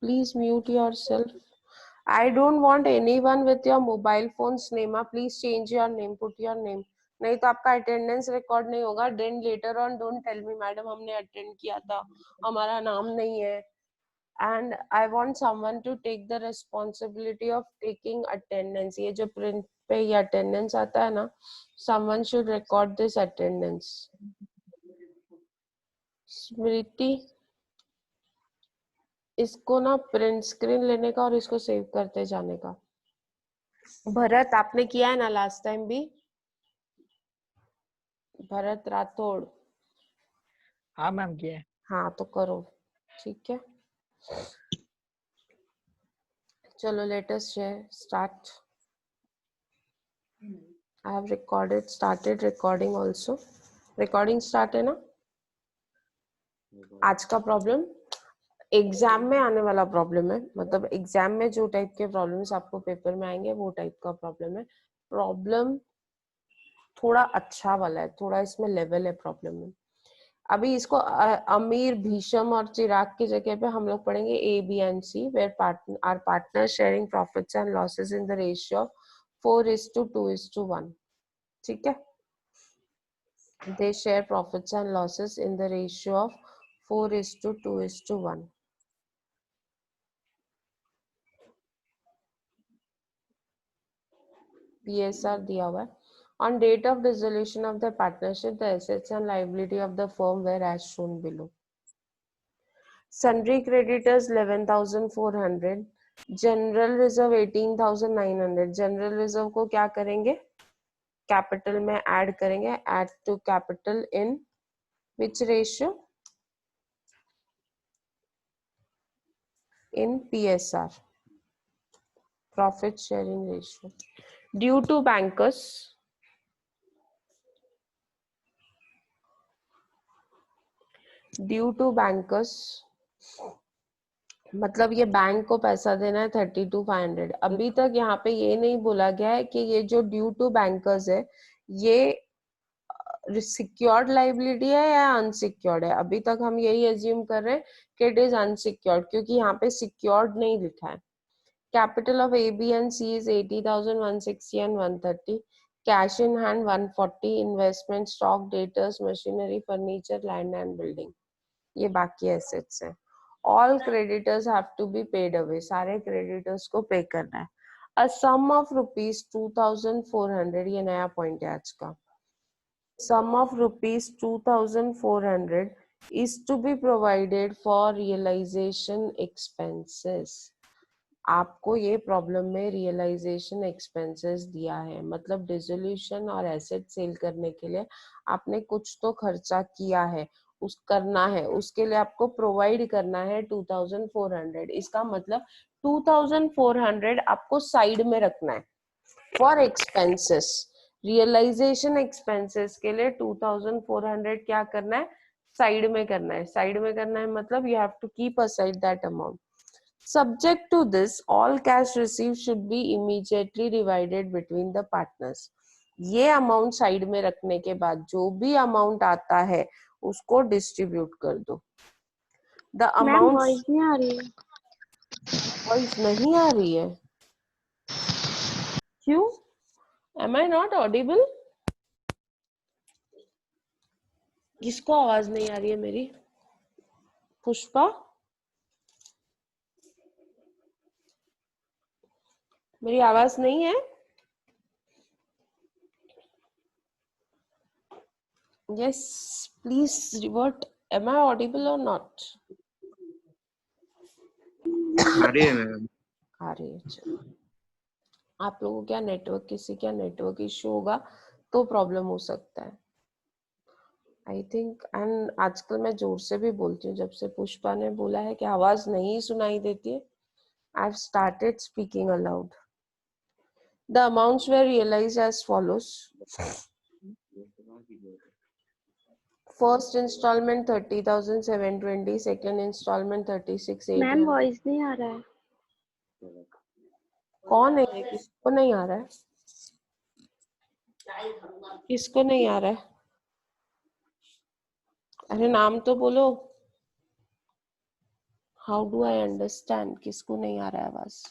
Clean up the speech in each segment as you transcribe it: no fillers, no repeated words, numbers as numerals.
Please mute yourself. I don't want anyone with your mobile phones name. Please change your name. Put your name. नहीं तो आपका attendance record नहीं होगा. Then later on don't tell me madam हमने attend किया था, हमारा नाम नहीं है. And I want someone to take the responsibility of taking attendance. ये जो print पे ये attendance आता है ना, someone should record this attendance. स्मृति, इसको ना प्रिंट स्क्रीन लेने का और इसको सेव करते जाने का. भरत आपने किया है ना लास्ट टाइम भी? भरत राठौड़. हाँ मैम किया है. हाँ तो करो. ठीक है चलो let us start. I have started recording also. Recording start है ना. आज का प्रॉब्लम एग्जाम में आने वाला प्रॉब्लम है, मतलब एग्जाम में जो टाइप के प्रॉब्लम्स आपको पेपर में आएंगे वो टाइप का प्रॉब्लम है. प्रॉब्लम थोड़ा अच्छा वाला है, थोड़ा इसमें लेवल है प्रॉब्लम में. अभी इसको अमीर, भीषम और चिराग की जगह पे हम लोग पढ़ेंगे A, B and C, where are partner sharing profits and losses in the ratio of 4:2:1. ठीक है, they share profits and losses in the ratio of 4:2:1. PSR दिया हुआ है. On date of dissolution of the partnership, the assets and liability of the firm were as shown below. Sundry creditors 11,400, general reserve 18,900. General reserve को क्या करेंगे? Capital में add करेंगे. Add to capital in which ratio? In PSR, profit sharing ratio. Due to bankers, मतलब ये bank को पैसा देना है 32,500. अभी तक यहाँ पे ये नहीं बोला गया है कि ये जो ड्यू टू बैंकर्स है ये सिक्योर्ड लाइबिलिटी है या अनसिक्योर्ड है. अभी तक हम यही एज्यूम कर रहे हैं कि इट इज अनसिक्योर्ड, क्योंकि यहाँ पे सिक्योर्ड नहीं लिखा है. Capital of A, B and C is 80,000, 160 and 130. Cash in hand 140. Investment, stock, debtors, machinery, furniture, land and building. ये बाकी assets हैं. All creditors have to be paid away. सारे creditors को pay करना है. A sum of rupees 2,400. ये नया point है आज का. Sum of rupees 2,400 is to be provided for realization expenses. आपको ये प्रॉब्लम में रियलाइजेशन एक्सपेंसेस दिया है, मतलब डिसोल्यूशन और एसेट सेल करने के लिए आपने कुछ तो खर्चा किया है, उस करना है, उसके लिए आपको प्रोवाइड करना है 2,400. इसका मतलब 2,400 आपको साइड में रखना है फॉर एक्सपेंसेस. रियलाइजेशन एक्सपेंसेस के लिए 2,400 क्या करना है? साइड में करना है. साइड में करना है मतलब you have to keep aside that amount. Subject to this, all cash received should be immediately divided between the partners. ये अमाउंट साइड में रखने के बाद जो भी अमाउंट आता है उसको डिस्ट्रीब्यूट कर दो. द अमाउंट वॉइस नहीं आ रही है. वॉइस नहीं आ रही है क्यों? Am I not audible? किसको आवाज नहीं आ रही है मेरी? पुष्पा, मेरी आवाज नहीं है? Yes, please revert. Am I audible or not? आ रही है मैम. आ रही है. चलो, आप लोगों क्या नेटवर्क, किसी क्या नेटवर्क इश्यू होगा तो प्रॉब्लम हो सकता है आई थिंक. एंड आजकल मैं जोर से भी बोलती हूँ, जब से पुष्पा ने बोला है कि आवाज नहीं सुनाई देती है, I have started speaking aloud. The amounts were realised as follows. First instalment 30,720, second instalment 36,800. Ma'am voice नहीं आ रहा है. कौन है? किसको नहीं आ रहा है? किसको नहीं आ रहा है? अरे नाम तो बोलो. हाउ डू आई अंडरस्टैंड, किसको नहीं आ रहा है आवाज?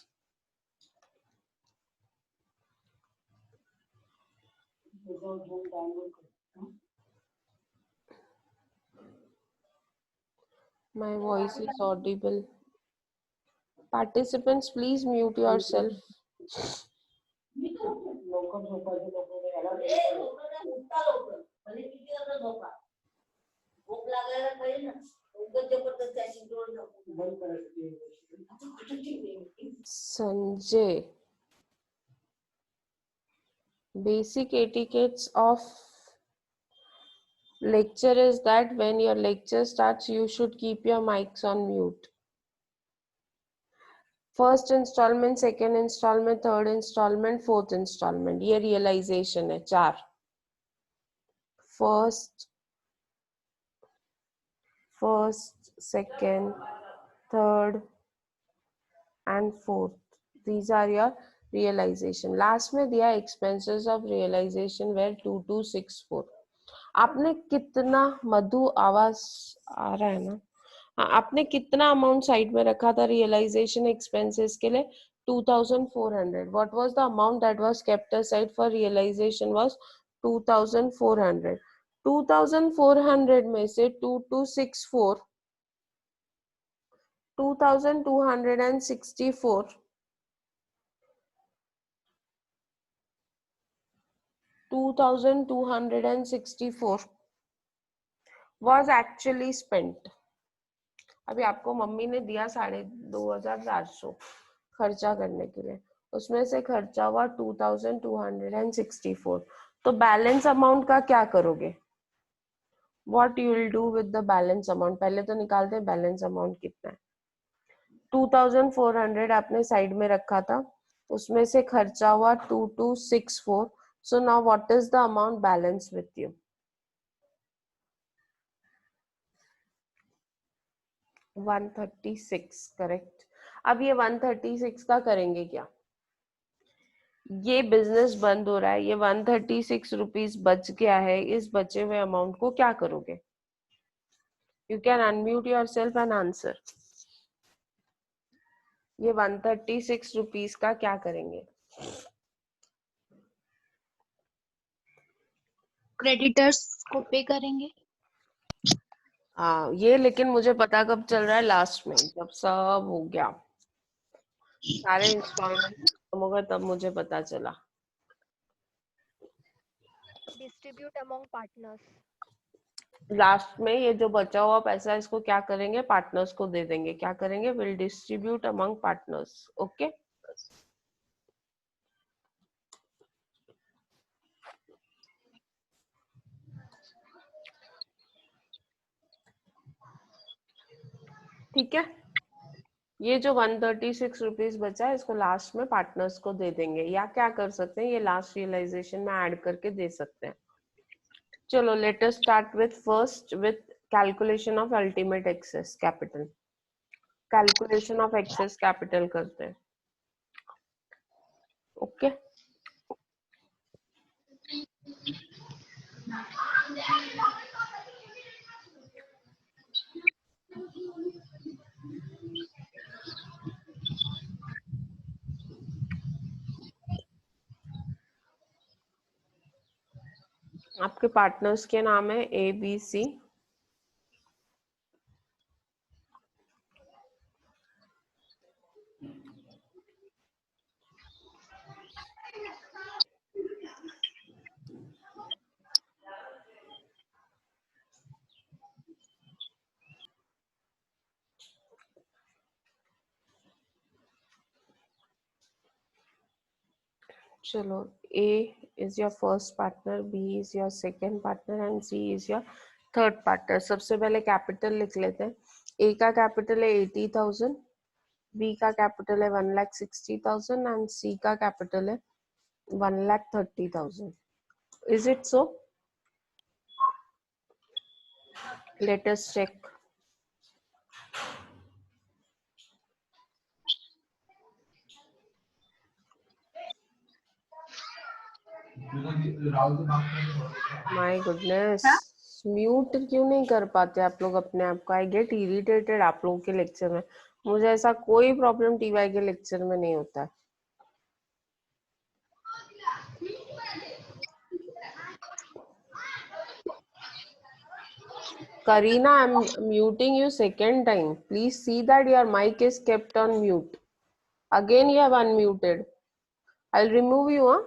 My voice is audible. Participants, please mute yourself. Sanjay, basic etiquettes of lecture is that when your lecture starts, you should keep your mics on mute. First instalment, second instalment, third instalment, fourth instalment, ये realisation है 4. First, second, third and fourth, these are your realisation. Last में दिया expenses of realisation where 2264. आपने कितना, मधु आवाज आ रहा है ना? आपने कितना अमाउंट साइड में रखा था रियलाइजेशन एक्सपेंसेस के लिए? 2400. What was the amount that was kept aside for realisation was 2400. 2400 में से 2264, 2264, 2264 was actually spent. अभी आपको मम्मी ने दिया 2450 खर्चा करने के लिए, उसमें से खर्चा हुआ 2264. तो बैलेंस अमाउंट का क्या करोगे? What you will do with the balance amount? पहले तो निकालते हैं बैलेंस अमाउंट कितना है. 2400 आपने साइड में रखा था, उसमें से खर्चा हुआ 2264. So now what is the amount balance with you? 136. Correct. अब ये 136 का करेंगे क्या? ये बिजनेस बंद हो रहा है, ये 136 रुपीज बच गया है, इस बचे हुए अमाउंट को क्या करोगे? You can unmute your self and answer. ये 136 रुपीज का क्या करेंगे? क्रेडिटर्स को पे करेंगे. हाँ, ये लेकिन मुझे पता कब चल रहा है? लास्ट में, जब सब हो गया, सारे इंस्टॉलमेंट खत्म हो गए, तब मुझे पता चला. Distribute among partners. लास्ट में ये जो बचा हुआ पैसा, इसको क्या करेंगे? पार्टनर्स को दे देंगे. क्या करेंगे? Will distribute among partners. Okay. ठीक है. ये जो 136 रुपीज बचा है, इसको लास्ट में पार्टनर्स को दे देंगे, या क्या कर सकते हैं, ये लास्ट रियलाइजेशन में ऐड करके दे सकते हैं. चलो, let us start with first with calculation of ultimate excess capital. Calculation of excess capital करते हैं. ओके. आपके पार्टनर्स के नाम है ए बी सी. चलो, A is your first partner, B is your second partner and C is your third partner. सबसे पहले capital लिख लेते हैं. A का कैपिटल है 80,000, B का कैपिटल है 1,60,000 and C का कैपिटल है 1,30,000. Is it so? Let us check. My goodness, mute क्यों नहीं कर पाते आप लोग अपने आप को? आई गेट इरिटेटेड आप लोगों के लेक्चर में। मुझे ऐसा कोई प्रॉब्लम टीवाई के लेक्चर में नहीं होता है। Karina, I'm muting you second time. Please see that your mic is kept on mute. Again you have unmuted. I'll remove you, huh?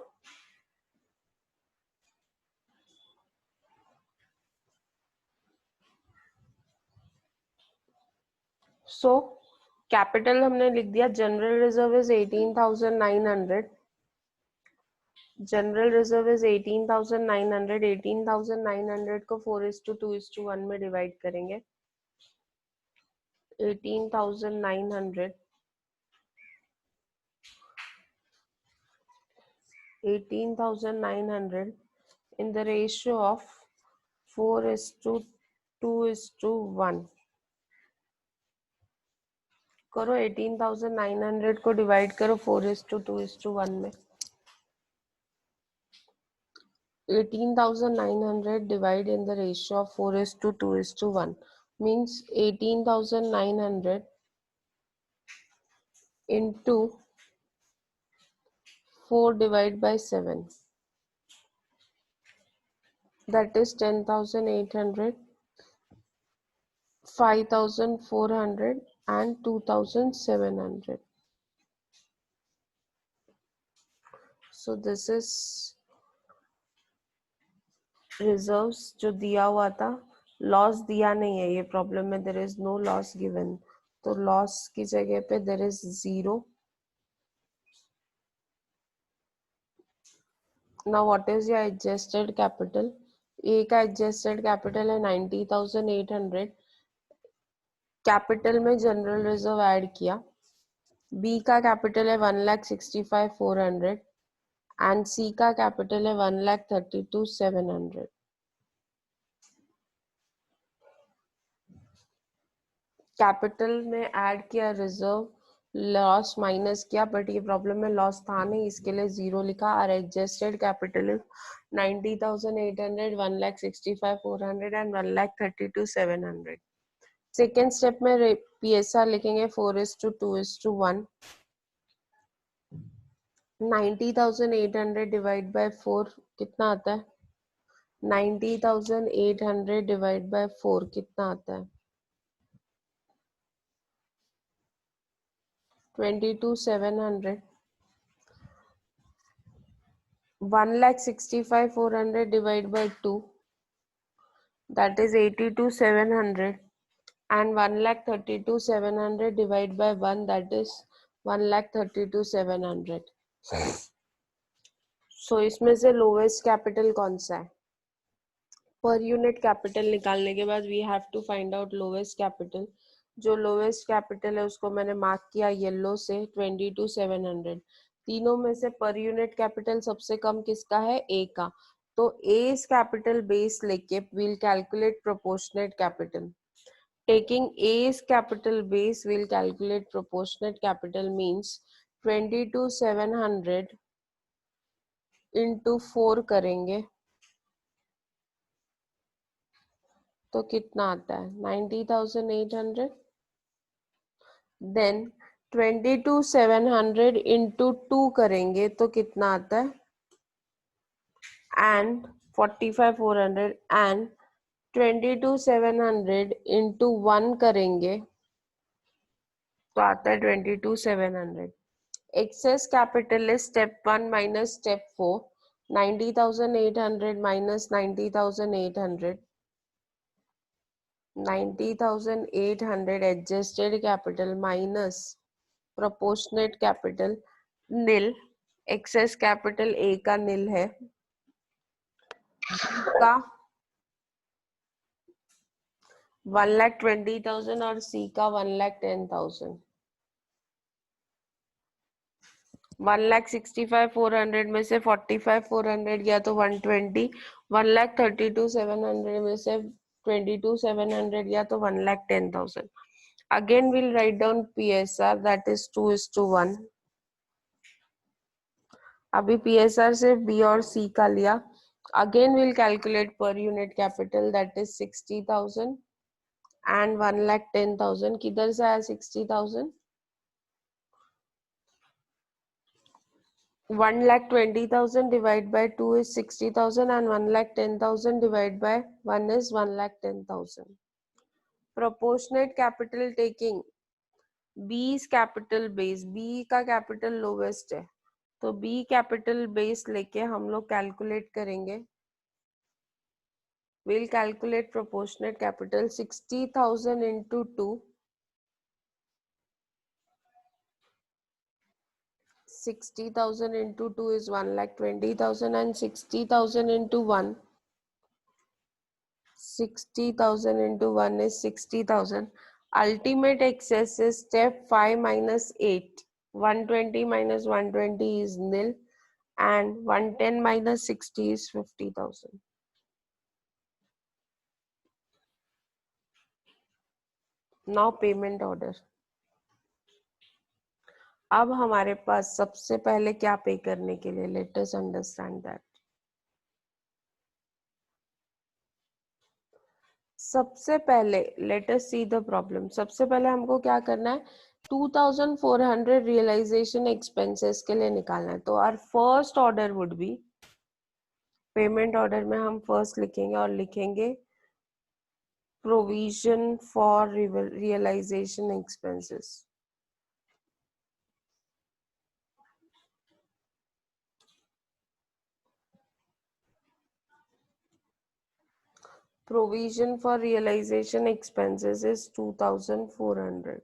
So, capital हमने लिख दिया, general reserve is 18,900. General reserve is 18,900. 18,900 को 4:2:1 में divide करेंगे. 18,900 in the ratio of 4:2:1. करो 18,900 को divide करो 4:2:1 में. 18,900 divide in the ratio of 4:2:1 means 18,900 into 4 divided by 7, that is 10,800, 5,400 and 2,700. So this is reserves जो दिया हुआ था. लॉस दिया नहीं है ये प्रॉब्लम में. There is no loss given, तो लॉस की जगह पे there is 0. Now what is your adjusted capital? A का एडजस्टेड कैपिटल है 90,800. कैपिटल में जनरल रिजर्व ऐड किया. बी का कैपिटल है 1,65,400 एंड सी का कैपिटल है 1,32,700. कैपिटल में ऐड किया रिजर्व, लॉस माइनस किया, बट ये प्रॉब्लम में लॉस था नहीं, इसके लिए 0 लिखा. और adjusted capital 90,800, 1,65,400 and 1,32,700. Second step में पीएसआर लिखेंगे 4:2:1. 90,800 डिवाइड बाय 4 कितना आता है? 90,800 डिवाइड बाय 4 कितना आता है? 22,700. 1,65,400 divided by 2, that is 82,700, and 1,32,700 divided by 1, that is 1,32,700. So इसमें से लोवेस्ट कैपिटल कौन सा है? पर यूनिट कैपिटल निकालने के बाद we have to find out lowest capital. जो लोवेस्ट कैपिटल है उसको मैंने मार्क किया येलो से 22,700. तीनों में से पर यूनिट कैपिटल सबसे कम किसका है? ए का. तो ए's कैपिटल बेस लेके we'll calculate proportionate capital. Taking a's capital base, we'll calculate proportionate capital means 22,700 into 4 करेंगे तो कितना आता है? 90,800. देन 22,700 into 2 करेंगे तो कितना आता है? एंड 45,400 एंड 22,700 into 1 करेंगे तो आता है 22,700. Excess capital is step 1 minus step 4. 90,800 minus 90,800. 90,800 adjusted capital minus proportionate capital nil. Excess capital A का nil है, B का 1,20,000 और C का 1,10,000. 1,65,400 में से 45,400 गया तो 120. 1,32,700 में से 22,700 गया तो 1,10,000. Again we'll write down PSR, that is 2:1. अभी PSR सिर्फ B और C का लिया. Again we'll calculate per unit capital, that is 60,000 and 1,10,000. किधर से आया 60,000? 1,20,000 divided by 2 is 60,000 and 1,10,000 divided by 1 is 1,10,000. Proportionate capital taking B is capital base, B का capital lowest है, तो B capital base लेके हम लोग calculate करेंगे. We'll calculate proportionate capital 60,000 into 2. 60,000 into 2 is 1,20,000 and 60,000 into 1. 60,000 into 1 is 60,000. Ultimate excess is step 5 minus 8. 120 minus 120 is nil and 110 minus 60 is 50,000. Now payment order. अब हमारे पास सबसे पहले क्या पे करने के लिए, let us understand that. सबसे पहले let us see the problem. सबसे पहले हमको क्या करना है, 2,400 realization expenses के लिए निकालना है. तो our first order would be, payment order में हम फर्स्ट लिखेंगे और लिखेंगे provision for realization expenses. Provision for realization expenses is 2,400.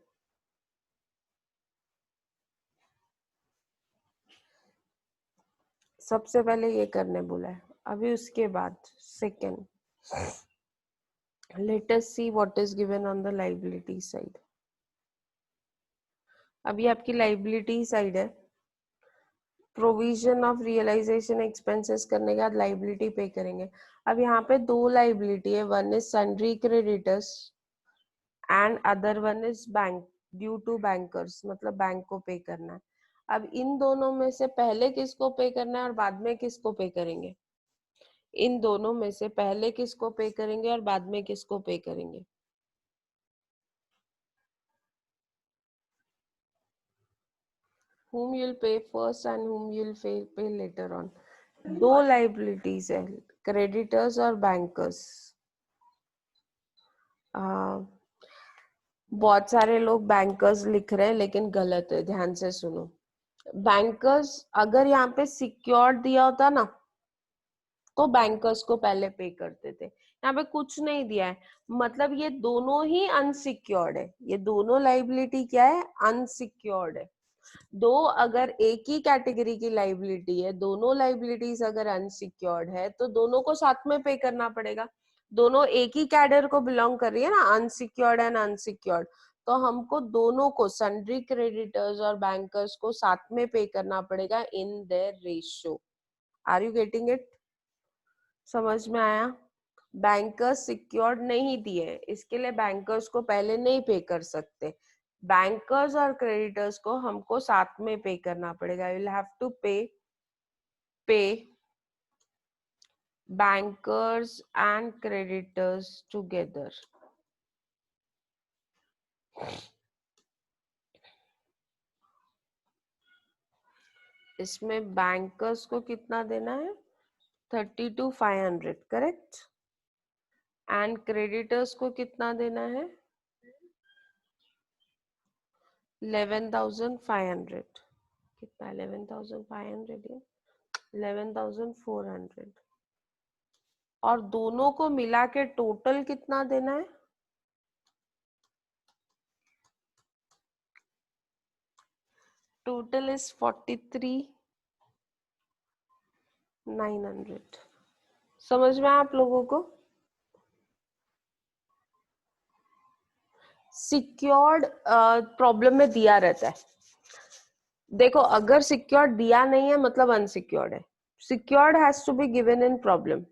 सबसे पहले ये करने बोला है. अभी उसके बाद second, let us see what is given on the liability side. अभी आपकी liability side है, प्रोविजन ऑफ रियलाइजेशन एक्सपेंसेस करने के बाद लाइबिलिटी पे करेंगे. अब यहाँ पे दो लाइबिलिटी है, one is sundry creditors and other one is bank due to bankers, मतलब बैंक को पे करना है. अब इन दोनों में से पहले किसको पे करना है और बाद में किसको पे करेंगे? इन दोनों में से पहले किसको पे करेंगे और बाद में किसको पे करेंगे? whom you'll pay first and whom you'll pay later on. दो liabilities है, creditors और bankers. बहुत सारे लोग bankers लिख रहे हैं लेकिन गलत है, ध्यान से सुनो. bankers अगर यहाँ पे secured दिया होता ना तो bankers को पहले पे करते थे. यहाँ पे कुछ नहीं दिया है, मतलब ये दोनों ही unsecured है. ये दोनों liability क्या है? unsecured है. दो अगर एक ही कैटेगरी की लाइबिलिटी है, दोनों लाइबिलिटीज अगर अनसिक्योर्ड है तो दोनों को साथ में पे करना पड़ेगा. दोनों एक ही कैडर को बिलोंग कर रही है ना, अनसिक्योर्ड एंड अनसिक्योर्ड, तो हमको दोनों को सन्ड्री क्रेडिटर्स और बैंकर्स को साथ में पे करना पड़ेगा in their ratio. Are you getting it? समझ में आया? बैंकर्स सिक्योर्ड नहीं दिए, इसके लिए बैंकर्स को पहले नहीं पे कर सकते. बैंकर्स और क्रेडिटर्स को हमको साथ में पे करना पड़ेगा. यू विल हैव टू पे बैंकर्स एंड क्रेडिटर्स टुगेदर. इसमें बैंकर्स को कितना देना है? 32,500, करेक्ट. एंड क्रेडिटर्स को कितना देना है? 11,500. कितना? 11,500 है, 11,400. और दोनों को मिला के टोटल कितना देना है? Total is 43,900. समझ में आप लोगों को? सिक्योर्ड प्रॉब्लम में दिया रहता है. देखो अगर सिक्योर्ड दिया नहीं है मतलब अनसिक्योर्ड है. Secured has to be given in problem.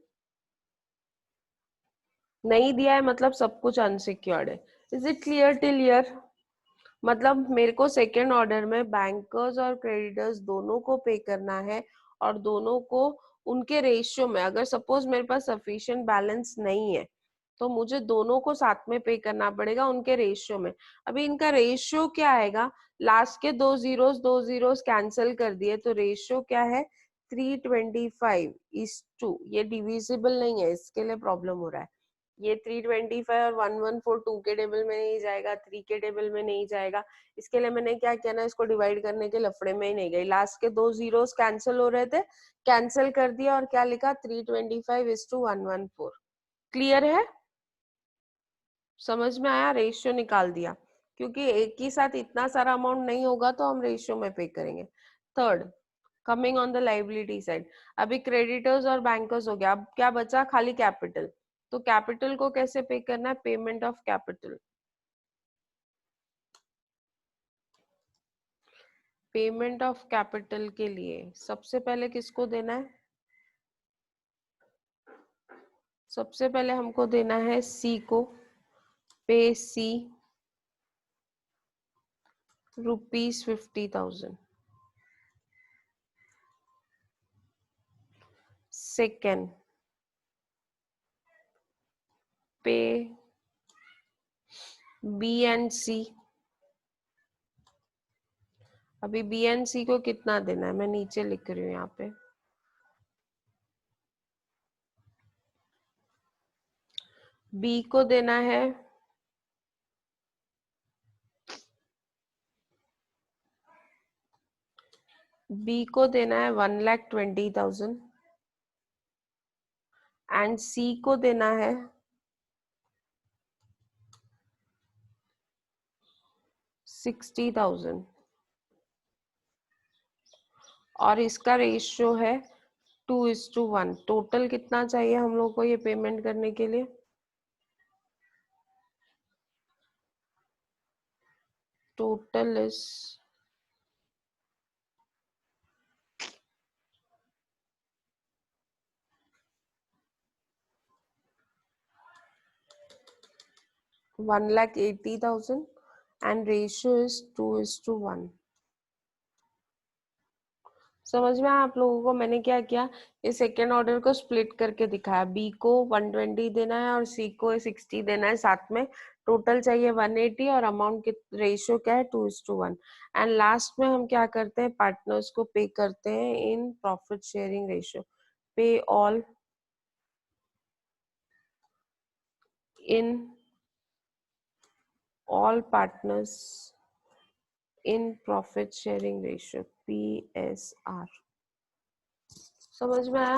नहीं दिया है मतलब सब कुछ अनसिक्योर्ड है. Is it clear till here? मतलब मेरे को सेकेंड ऑर्डर में बैंकर्स और क्रेडिटर्स दोनों को पे करना है और दोनों को उनके रेशियो में, अगर सपोज मेरे पास सफिशिएंट बैलेंस नहीं है तो मुझे दोनों को साथ में पे करना पड़ेगा उनके रेशियो में। अभी इनका रेशियो क्या आएगा, लास्ट के दो जीरोस कैंसिल कर दिए तो रेशियो क्या है 325:2। ये डिविजिबल नहीं है, इसके लिए प्रॉब्लम हो रहा है। ये 325 और 114 2 के टेबल में नहीं जाएगा, 3 के टेबल में नहीं जाएगा। इसके लिए मैंने क्या किया ना, इसको डिवाइड करने के लफड़े में ही नहीं गई। लास्ट के दो जीरोस कैंसिल हो रहे थे, कैंसिल कर दिया और क्या लिखा 325:114। क्लियर है, समझ में आया? रेशियो निकाल दिया, क्योंकि एक ही साथ इतना सारा अमाउंट नहीं होगा तो हम रेशियो में पे करेंगे। Third, coming on the liability side, अभी क्रेडिटर्स और बैंकर्स हो गया, अब क्या बचा, खाली कैपिटल। तो कैपिटल को कैसे पे करना है, payment of capital. Payment of capital के लिए सबसे पहले किसको देना है, सबसे पहले हमको देना है सी को, पे सी ₹50,000। सेकेंड, पे बी एंड सी। अभी बी एंड सी को कितना देना है, मैं नीचे लिख रही हूँ यहाँ पे। बी को देना है $1,20,000 एंड सी को देना है $60,000 और इसका रेशियो है 2:1। टोटल कितना चाहिए हम लोग को ये पेमेंट करने के लिए, total is $1,80,000 and ratio is 2:1। समझ में आया आप लोगों को? मैंने क्या किया, ये सेकेंड ऑर्डर को स्प्लिट करके दिखाया, बी को 120 देना है और सी को 60 देना है, साथ में टोटल चाहिए 180 और अमाउंट रेशियो क्या है 2:1। एंड लास्ट में हम क्या करते हैं, पार्टनर्स को पे करते हैं इन प्रॉफिट शेयरिंग रेशियो। पे all in all partners in profit sharing ratio, PSR। समझ में आया?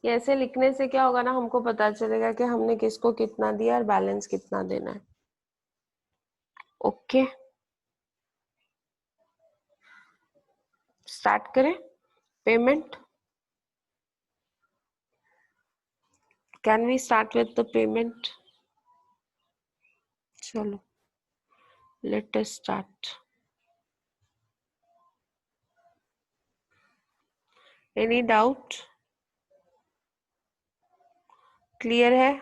ये ऐसे लिखने से क्या होगा ना, हमको पता चलेगा कि हमने किसको कितना दिया और बैलेंस कितना देना है। ओके, स्टार्ट करें payment. Can we start with the payment? चलो, let us start. Any doubt? Clear है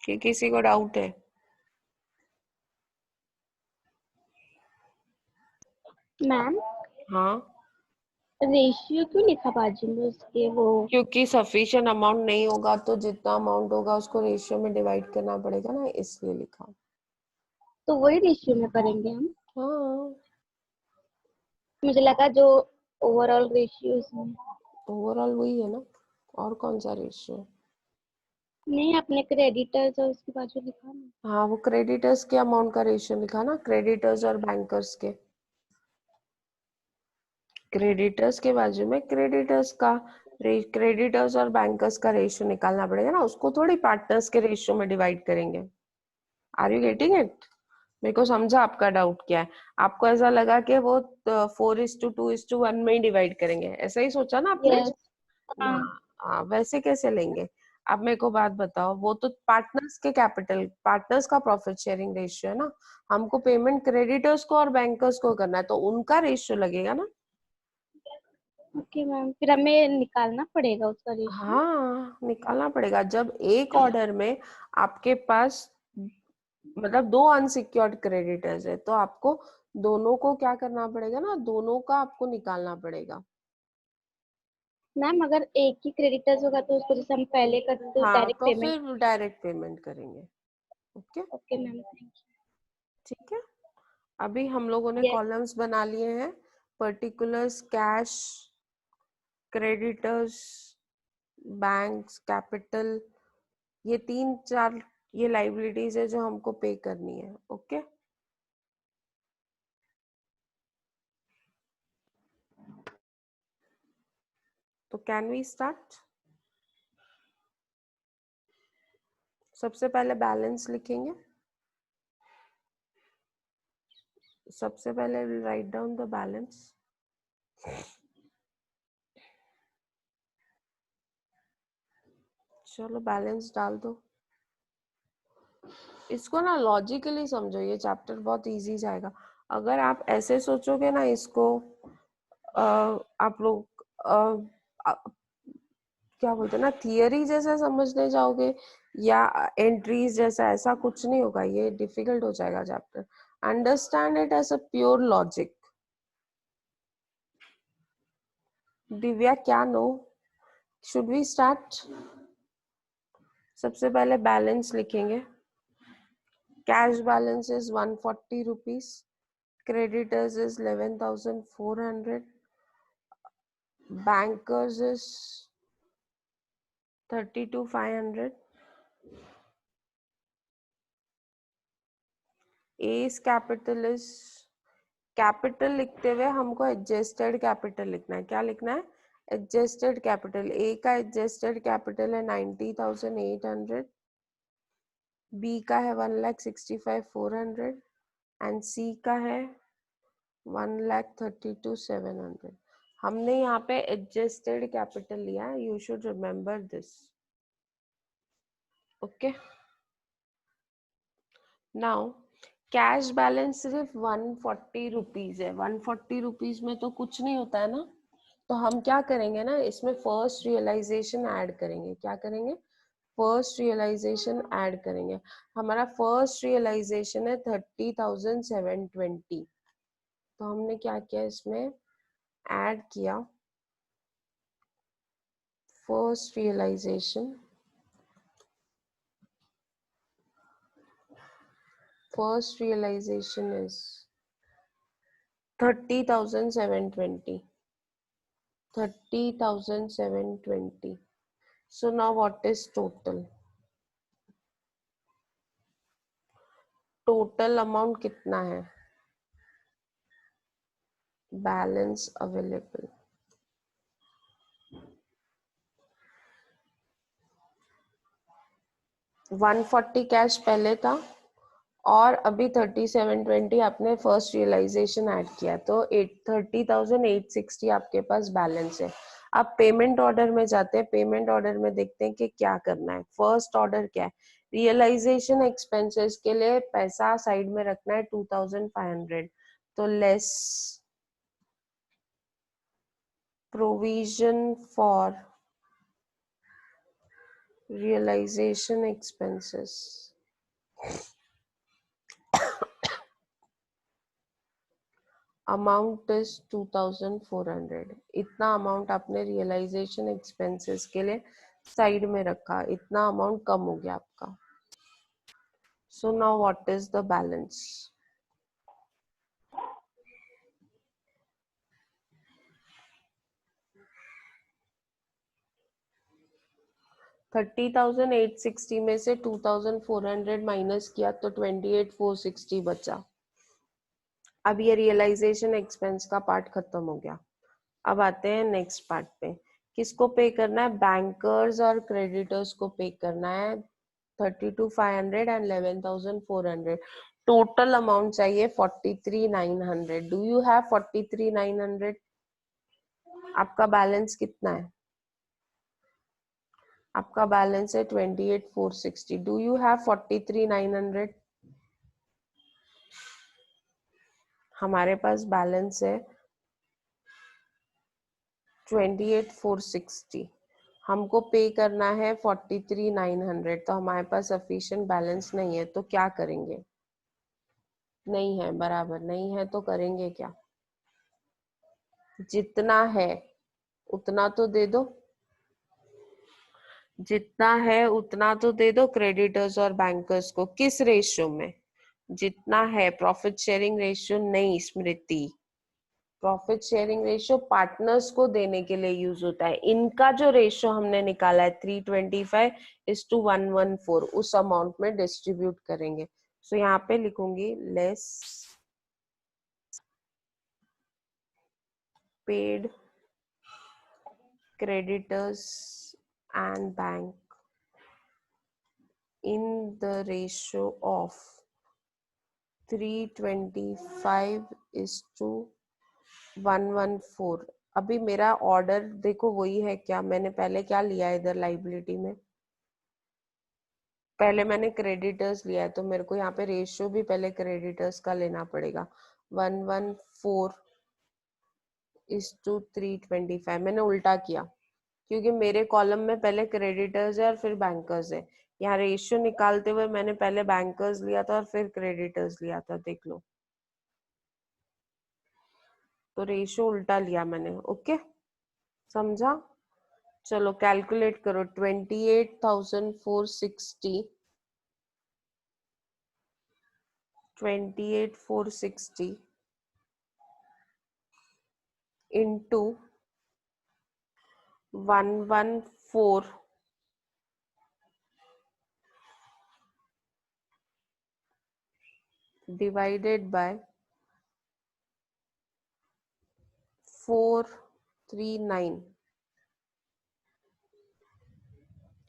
कि किसी को डाउट है? मैम हाँ, रेशियो क्यों लिखा बाजू में उसके वो? क्योंकि सफिशिएंट अमाउंट नहीं होगा तो जितना अमाउंट होगा उसको रेशियो में डिवाइड करना पड़ेगा ना, इसलिए लिखा। तो वही रेशियो में करेंगे हम? हाँ, मुझे लगा जो ओवरऑल रेशियो इसमें। ओवरऑल वही है ना, और कौन सा रेशियो? नहीं, आपने क्रेडिटर्स और उसके बाजू लिखा ना। हाँ, वो क्रेडिटर्स के अमाउंट का रेशियो लिखा ना, क्रेडिटर्स और बैंकर्स के। क्रेडिटर्स के बाजू में क्रेडिटर्स का, क्रेडिटर्स और बैंकर्स का रेशियो निकालना पड़ेगा ना, उसको थोड़ी पार्टनर्स के रेशियो में डिवाइड करेंगे। Are you getting it? मेरे को समझा आपका डाउट क्या है। आपको ऐसा लगा कि वो 4:2:1 में ही डिवाइड करेंगे, ऐसा ही सोचा ना आपने? यस। हाँ, वैसे कैसे लेंगे? अब मेरे को बात बताओ, वो तो पार्टनर्स के कैपिटल, पार्टनर्स का प्रॉफिट शेयरिंग रेशियो है ना, हमको पेमेंट क्रेडिटर्स को और बैंकर्स को करना है तो उनका रेशियो लगेगा ना। ओके मैम, फिर हमें निकालना पड़ेगा उसका रेशियो। हाँ, निकालना पड़ेगा। जब एक ऑर्डर में आपके पास मतलब दो अनसिक्योर्ड क्रेडिटर्स है तो आपको दोनों को क्या करना पड़ेगा ना, दोनों का आपको निकालना पड़ेगा। मैम अगर एक ही क्रेडिटर्स होगा तो उसको जैसे हम पहले करते तो हाँ, डायरेक्ट तो पेमेंट। फिर डायरेक्ट पेमेंट करेंगे। ओके, ओके मैम, थैंक ठीक है। अभी हम लोगों ने यू। कॉलम्स बना लिए हैं, particulars, cash, creditors, banks, capital, ये 3-4 ये लाइबिलिटीज है जो हमको पे करनी है। ओके, तो कैन वी स्टार्ट? सबसे पहले बैलेंस लिखेंगे। सबसे पहले will write down the balance. चलो बैलेंस डाल दो। इसको ना लॉजिकली समझो, ये चैप्टर बहुत इजी जाएगा। अगर आप ऐसे सोचोगे ना इसको, आप लोग क्या बोलते हैं ना, थियरी जैसा समझने जाओगे या एंट्रीज जैसा, ऐसा कुछ नहीं होगा, ये डिफिकल्ट हो जाएगा chapter. Understand it as a pure logic. Divya, क्या नो? Should we start? सबसे पहले बैलेंस लिखेंगे। Cash balance is 140 rupees, creditors is 11,400, bankers is 32,500, A's capital is, capital लिखते हुए हमको एडजस्टेड कैपिटल लिखना है। क्या लिखना है? Adjusted capital. ए का एडजस्टेड कैपिटल है 90,800, बी का है 1,65,400 एंड सी का है 1,32,700। हमने यहाँ पे एडजस्टेड कैपिटल लिया है, you should remember this. Okay, now cash balance सिर्फ 140 रुपीज है। 140 रुपीज में तो कुछ नहीं होता है ना, तो हम क्या करेंगे ना, इसमें फर्स्ट रियलाइजेशन ऐड करेंगे। क्या करेंगे? फर्स्ट रियलाइजेशन ऐड करेंगे। हमारा फर्स्ट रियलाइजेशन है 30,720, तो हमने क्या किया, इसमें ऐड किया first realisation. First realisation is 30,720. 30,720. So now what is total? Total amount कितना है? Balance available. $140 कैश पहले था और अभी 30,720 आपने फर्स्ट रियलाइजेशन ऐड किया, तो 30,860 आपके पास बैलेंस है। अब पेमेंट ऑर्डर में जाते हैं। पेमेंट ऑर्डर में देखते हैं कि क्या करना है। फर्स्ट ऑर्डर क्या है? रियलाइजेशन एक्सपेंसेस के लिए पैसा साइड में रखना है 2,500, तो less provision for realisation expenses. Amount is 2,400। इतना अमाउंट आपने रियलाइजेशन एक्सपेंसेस के लिए साइड में रखा, इतना अमाउंट कम हो गया आपका। So now what is the balance? $30,860 में से 2,400 माइनस किया तो 28,460 बचा। अब ये रियलाइजेशन एक्सपेंस का पार्ट खत्म हो गया। अब आते हैं नेक्स्ट पार्ट पे। किसको पे करना है? बैंकर्स और क्रेडिटर्स को पे करना है 32,500 एंड 11,400। टोटल अमाउंट चाहिए 43,900। Do you have 43,900? आपका बैलेंस कितना है? आपका बैलेंस है 28,460। Do you have 43,900? हमारे पास बैलेंस है 28,460। हमको पे करना है 43,900, तो हमारे पास सफिशिएंट बैलेंस नहीं है, तो क्या करेंगे? नहीं है, बराबर नहीं है, तो करेंगे क्या? जितना है उतना तो दे दो, जितना है उतना तो दे दो क्रेडिटर्स और बैंकर्स को। किस रेशियो में? जितना है। प्रॉफिट शेयरिंग रेशियो नहीं स्मृति, प्रॉफिट शेयरिंग रेशियो पार्टनर्स को देने के लिए यूज होता है। इनका जो रेशियो हमने निकाला है 325:114, उस अमाउंट में डिस्ट्रीब्यूट करेंगे। सो यहाँ पे लिखूंगी less paid creditors and bank in the ratio of 325:114। अभी मेरा ऑर्डर देखो वही है क्या? मैंने पहले क्या लिया है इधर लाइबिलिटी में? पहले मैंने क्रेडिटर्स लिया है, तो मेरे को यहाँ पे रेशियो भी पहले क्रेडिटर्स का लेना पड़ेगा। 114:325। मैंने उल्टा किया क्योंकि मेरे कॉलम में पहले क्रेडिटर्स है और फिर बैंकर्स है। यहाँ रेशियो निकालते हुए मैंने पहले बैंकर्स लिया था और फिर क्रेडिटर्स लिया था, देख लो। तो रेशियो उल्टा लिया मैंने। ओके, समझा? चलो कैलकुलेट करो। 28,460 28,460 इंटू 114 डिवाइडेड बाय 439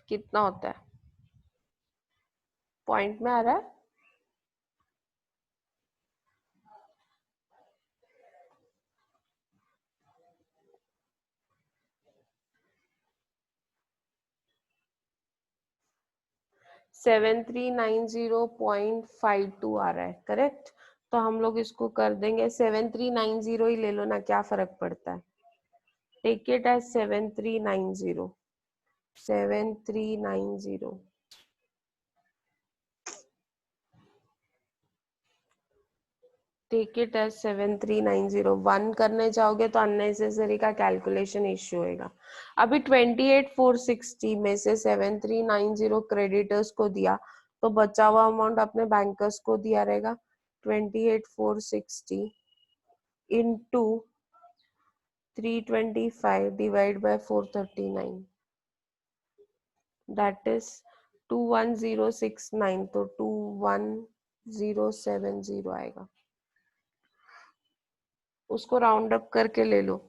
कितना होता है? पॉइंट में आ रहा है? सेवन थ्री नाइन 0.52 आ रहा है, करेक्ट? तो हम लोग इसको कर देंगे 7390 ही ले लो ना, क्या फर्क पड़ता है। Take it as 7390 7390। Take it as 7390। 1 करने जाओगे तो अननेसेसरी का कैलकुलेशन इश्यू होएगा। अभी 28,460 में से 7390 क्रेडिटर्स को दिया, तो बचा हुआ अमाउंट अपने बैंकर्स को दिया रहेगा। 28,460 into 325 divide by 439, that is 21069। तो 21070 आएगा। उसको राउंड अप करके ले लो।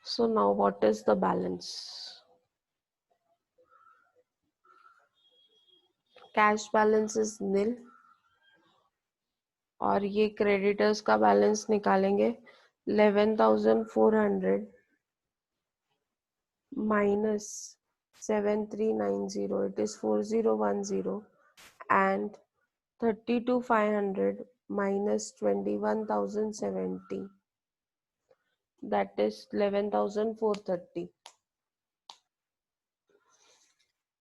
So now what is the balance? Cash balance is nil और ये क्रेडिटर्स का बैलेंस निकालेंगे। 11,400 minus 7390, it is 4010, and 32,500 minus 21,070, that is 11,430।